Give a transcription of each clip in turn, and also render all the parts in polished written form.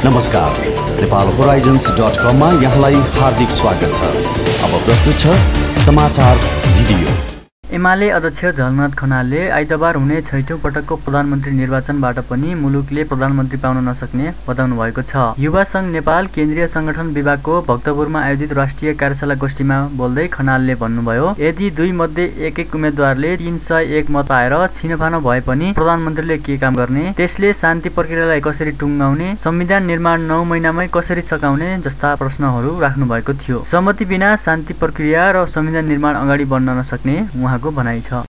नमस्कार, नेपाल होराइजन्स.com मा यहाँलाई हार्दिक स्वागत छ। अब प्रस्तुत छ समाचार भिडियो। एमाले अध्यक्ष झलनाथ खनालले आइतबार हुने 6औं पटकको प्रधानमन्त्री निर्वाचनबाट पनि मुलुकले प्रधानमन्त्री पाउन नसक्ने बताउनु भएको छ। युवा संघ नेपाल केन्द्रीय संगठन विभागको भक्तपुरमा आयोजित राष्ट्रिय कार्यशाला गोष्ठीमा बोल्दै खनालले भन्नुभयो, यदि दुई मध्ये एक उम्मेदवारले 301 मत पाएर छिनफानो भए पनि प्रधानमन्त्रीले के काम गर्ने, त्यसले शान्ति प्रक्रियालाई कसरी टुङ्गाउने, संविधान निर्माण 9 महिनामै कसरी सकाउने जस्ता प्रश्नहरू राख्नु भएको थियो। सहमति बिना शान्ति प्रक्रिया र संविधान निर्माण अगाडि बढ्न नसक्ने उहाँको भनाइ छ।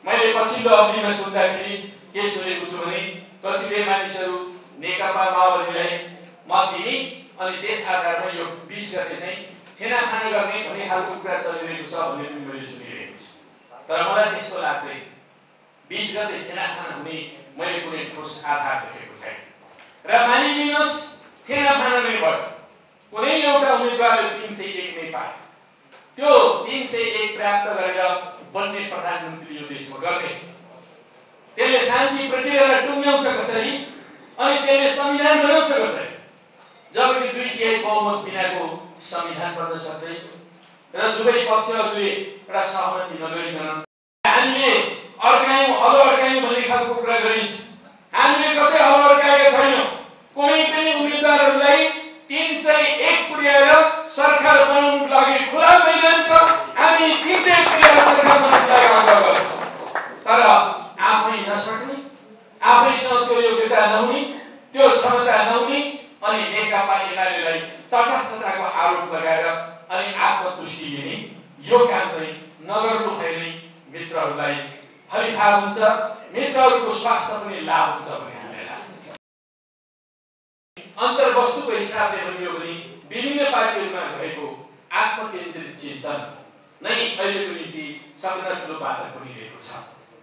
मैले पछिल्लो अवधिमा सुन्दाखेरि के सुनेको छु भने कतिपय मानिसहरू नेकपा माओवादीलाई मत दिने अनि त्यस आधारमा यो 20 गते चाहिँ छेनाफाना गर्ने भन्ने खालको कुरा चलिरहेको छ भन्ने पनि मैले सुनिरहेको छु। तर मलाई त्यस्तो लाग्दैन। 20 गते छेनाफाना हुने मैले कुनै ठोस आधार देखेको छैन। र मानिलिनुहोस् छेनाफाना नै भयो, कुनै एउटा उम्मेदवारले 301 नै पाए, त्यो 301 प्राप्त गरेर बन्ने प्रधानमन्त्री यो देशमा गर्ने, त्यसले शान्ति प्रक्रियालाई टुङ्ग्याउँछ कसरी अनि त्यसले संविधान बनाउँछ कसरी, जबकि 2/3 बहुमत बिनाको संविधान बन्न सक्दैन र दुवै पक्षहरूले एउटा सहमति नगरिकन हामीले हलो अड्कायौँ भन्ने खालको कुरा गरिन्छ। हामीले कतै हलो अड्काएका छैनौँ। कुनै पनि उम्मेदवारहरूलाई 301 पुर्याएर सरकार बनाउनको लागि खुला मैदान छ। हामी 301 पुर्याएर सरकार बनाउनको लागि आग्रह गर्छौँ। तर आफै नसक्ने, आफैसँग त्यो योग्यता नहुने, त्यो क्षमता नहुने अनि नेकपा एमालेलाई तटस्थताको आरोप लगाएर अनि आत्मतुष्टि लिने यो काम चाहिँ नगर्नु भएरै मित्रहरूलाई फलिफाप हुन्छ, मित्रहरूको स्वास्थ्य पनि लाभ हुन्छ भन्ने हामीलाई लाग्छ। अन्तर्वस्तुको हिसाबले भनियो भने विभिन्न पार्टीहरूमा भएको आत्मकेन्द्रित चिन्तन नै अहिलेको निम्ति सबभन्दा ठुलो बाधक बनिरहेको छ।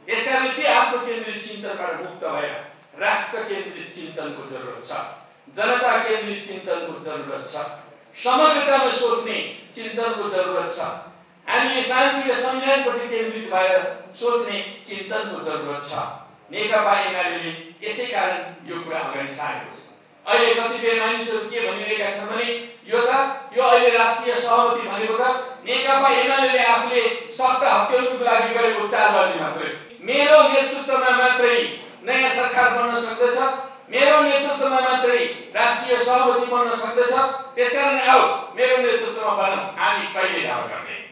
यसकारण त्यो आत्मकेन्द्रित चिन्तनबाट मुक्त भएर राष्ट्र केन्द्रित चिन्तनको जरुरत छ, जनता केन्द्रित चिन्तनको जरुरत छ, समग्रतामा सोच्ने चिन्तनको जरुरत छ, हामीले शान्ति र संविधानप्रति केन्द्रित भएर सोच्ने चिन्तनको जरुरत छ। नेकपा एमालेले यसै कारण यो कुरा अगाडि सारेको छ। अहिले कतिपय मानिसहरू के भनिरहेका छन् भने यो अहिले राष्ट्रिय सहमति भनेको त नेकपा एमालेले आफूले सत्ता हत्याउनको लागि गरेको चालबाजी मात्रै, मेरो नेतृत्वमा मात्रै नयाँ सरकार बन्न सक्दछ, मेरो नेतृत्वमा मात्रै राष्ट्रिय सहमति बन्न सक्दछ, त्यसकारण आऊ मेरो नेतृत्वमा बनौँ, हामी कहिले दावा गर्दैन।